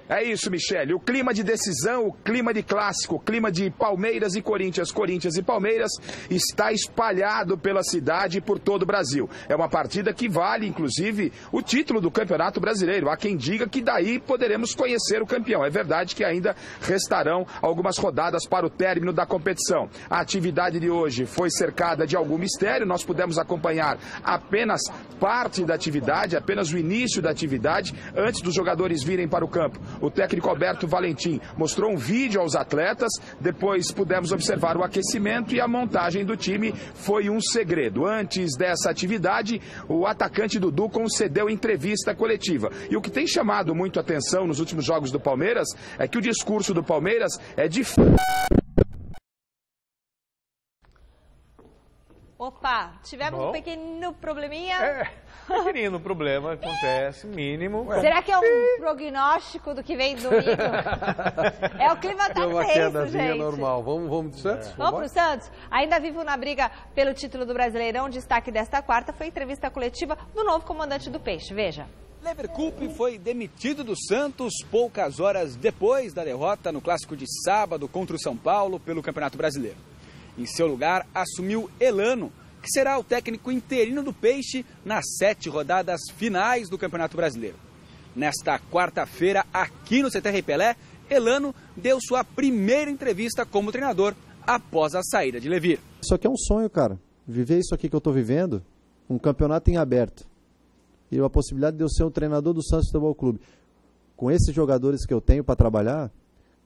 É isso, Michele. O clima de decisão, o clima de clássico, o clima de Palmeiras e Corinthians, Corinthians e Palmeiras está espalhado pela cidade e por todo o Brasil. É uma partida que vale, inclusive, o título do Campeonato Brasileiro. Há quem diga que daí poderemos conhecer o campeão. É verdade que ainda restarão algumas rodadas para o término da competição. A atividade de hoje foi cercada de algum mistério. Nós pudemos acompanhar apenas parte da atividade, apenas o início da atividade, antes dos jogadores virem para o campo. O técnico Alberto Valentim mostrou um vídeo aos atletas, depois pudemos observar o aquecimento e a montagem do time foi um segredo. Antes dessa atividade, o atacante Dudu concedeu entrevista coletiva. E o que tem chamado muito a atenção nos últimos jogos do Palmeiras é que o discurso do Palmeiras é difícil. Opa, tivemos um pequeno probleminha. Pequenino problema, acontece, mínimo. Será que é um prognóstico do que vem domingo? É, o clima tá tenso, gente. Normal. Vamos pro Santos? Vamos pro Santos? Ainda vivo na briga pelo título do Brasileirão, destaque desta quarta foi a entrevista coletiva do novo comandante do Peixe. Veja. Leverkusen foi demitido do Santos poucas horas depois da derrota no clássico de sábado contra o São Paulo pelo Campeonato Brasileiro. Em seu lugar, assumiu Elano, que será o técnico interino do Peixe nas 7 rodadas finais do Campeonato Brasileiro. Nesta quarta-feira, aqui no CT Rei Pelé, Elano deu sua primeira entrevista como treinador após a saída de Levir. Isso aqui é um sonho, cara. Viver isso aqui que eu estou vivendo, um campeonato em aberto. E a possibilidade de eu ser um treinador do Santos Futebol Clube. Com esses jogadores que eu tenho para trabalhar,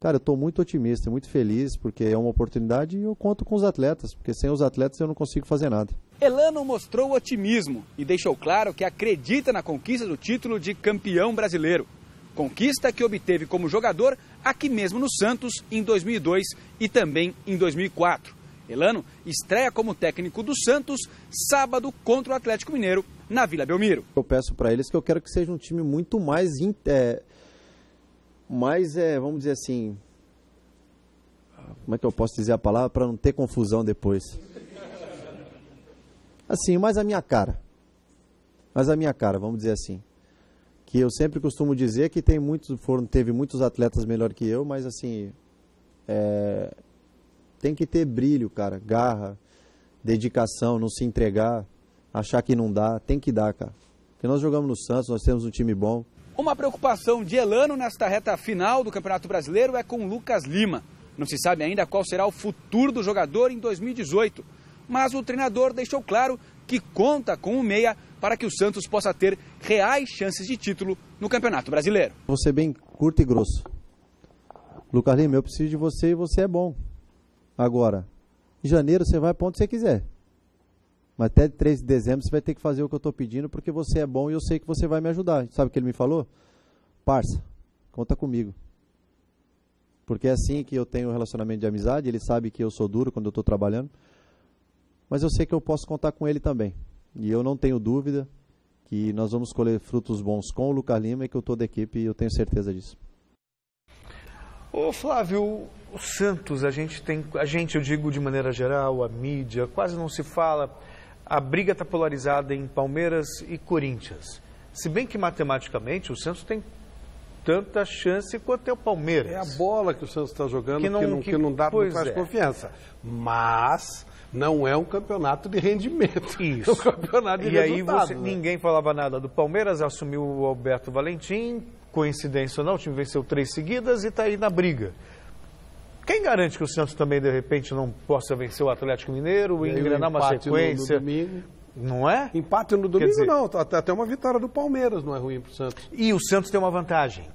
cara, eu estou muito otimista, muito feliz, porque é uma oportunidade e eu conto com os atletas, porque sem os atletas eu não consigo fazer nada. Elano mostrou otimismo e deixou claro que acredita na conquista do título de campeão brasileiro. Conquista que obteve como jogador aqui mesmo no Santos em 2002 e também em 2004. Elano estreia como técnico do Santos sábado contra o Atlético Mineiro na Vila Belmiro. Eu peço para eles que eu quero que seja um time muito mais vamos dizer assim, como é que eu posso dizer a palavra para não ter confusão depois? Assim, mais a minha cara, vamos dizer assim. Que eu sempre costumo dizer que teve muitos atletas melhor que eu, mas assim, tem que ter brilho, cara, garra, dedicação, não se entregar, achar que não dá, tem que dar, cara. Porque nós jogamos no Santos, nós temos um time bom. Uma preocupação de Elano nesta reta final do Campeonato Brasileiro é com Lucas Lima. Não se sabe ainda qual será o futuro do jogador em 2018, mas o treinador deixou claro que conta com o meia para que o Santos possa ter reais chances de título no Campeonato Brasileiro. Vou ser bem curto e grosso. Lucas Lima, eu preciso de você e você é bom. Agora, em janeiro você vai para onde você quiser. Mas até 3 de dezembro você vai ter que fazer o que eu estou pedindo, porque você é bom e eu sei que você vai me ajudar. Sabe o que ele me falou? Parça, conta comigo. Porque é assim que eu tenho um relacionamento de amizade, ele sabe que eu sou duro quando eu estou trabalhando. Mas eu sei que eu posso contar com ele também. E eu não tenho dúvida que nós vamos colher frutos bons com o Lucas Lima e que eu estou da equipe e eu tenho certeza disso. Ô Flávio, o Santos, eu digo de maneira geral, a mídia, quase não se fala. A briga está polarizada em Palmeiras e Corinthians. Se bem que matematicamente o Santos tem tanta chance quanto é o Palmeiras. É a bola que o Santos está jogando que não dá mais confiança. Mas não é um campeonato de rendimento. Isso. É um campeonato de resultado. Ninguém falava nada do Palmeiras, assumiu o Alberto Valentim, coincidência ou não, o time venceu 3 seguidas e está aí na briga. Quem garante que o Santos também, de repente, não possa vencer o Atlético Mineiro e engrenar uma sequência? No domingo. Não é? Empate no domingo não, até uma vitória do Palmeiras não é ruim para o Santos. E o Santos tem uma vantagem.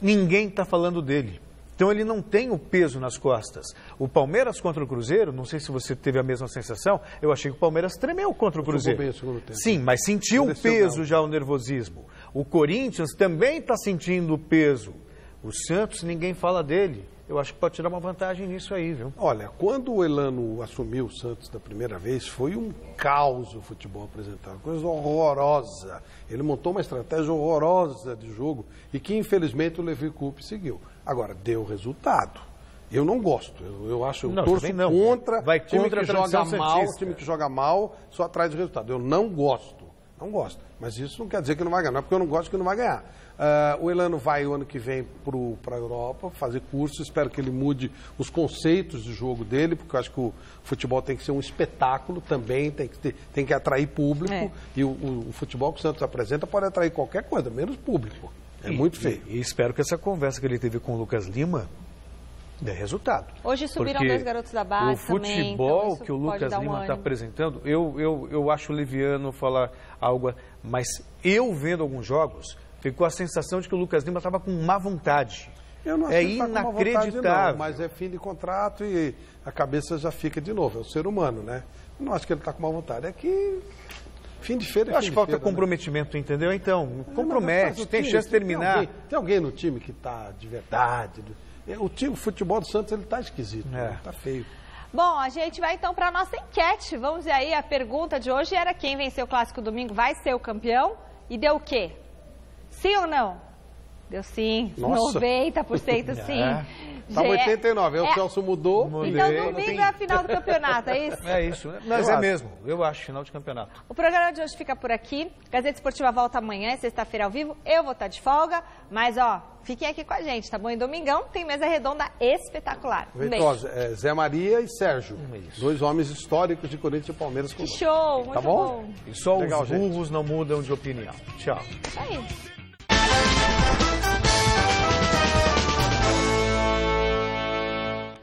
Ninguém está falando dele. Então ele não tem o peso nas costas. O Palmeiras contra o Cruzeiro, não sei se você teve a mesma sensação, eu achei que o Palmeiras tremeu contra o Cruzeiro. Bem o segundo tempo. Sim, mas sentiu o peso já, o nervosismo. O Corinthians também está sentindo o peso. O Santos, ninguém fala dele. Eu acho que pode tirar uma vantagem nisso aí, viu? Olha, quando o Elano assumiu o Santos da primeira vez, foi um caos o futebol apresentado, coisa horrorosa. Ele montou uma estratégia horrorosa de jogo e que, infelizmente, o Leverkusen seguiu. Agora, deu resultado. Eu não gosto. Eu acho Não, torço também não. contra Vai time contra que a joga tradição mal, santista. time que joga mal só atrás do resultado. Eu não gosto. Não gosto. Mas isso não quer dizer que não vai ganhar. Não é porque eu não gosto que não vai ganhar. O Elano vai o ano que vem para a Europa fazer curso. Espero que ele mude os conceitos de jogo dele, porque eu acho que o futebol tem que ser um espetáculo também, tem que atrair público. E o futebol que o Santos apresenta pode atrair qualquer coisa, menos público. É muito feio. E espero que essa conversa que ele teve com o Lucas Lima dê resultado. Hoje subiram Porque 2 garotos da base o também. futebol então que o Lucas Lima está apresentando, eu acho leviano falar algo, mas eu vendo alguns jogos, ficou a sensação de que o Lucas Lima estava com má vontade. Eu não acho que ele tá com má vontade, inacreditável. não, mas é fim de contrato e a cabeça já fica de novo. É o ser humano, né? Eu não acho que ele está com má vontade. É que fim de feira é Eu acho que falta feira, comprometimento, entendeu? Então, mas compromete, tem time, chance de terminar. Tem alguém no time que está de verdade? O futebol do Santos, ele está esquisito, está feio. Bom, a gente vai então para a nossa enquete. Vamos ver aí, a pergunta de hoje era quem venceu o Clássico domingo vai ser o campeão e deu o quê? Sim ou não? Deu sim, Nossa. 90% sim. Estava 89, o Celso mudou. Então domingo é a final do campeonato, é isso? É isso, mas é mesmo, eu acho, final de campeonato. O programa de hoje fica por aqui. Gazeta Esportiva volta amanhã, sexta-feira ao vivo. Eu vou estar de folga, mas ó, fiquem aqui com a gente, tá bom? E domingão tem mesa redonda espetacular. Um beijo. Zé Maria e Sérgio, 2 homens históricos de Corinthians e Palmeiras. Que show, muito tá bom? E só Legal, os burros não mudam de opinião. Tchau. Isso aí.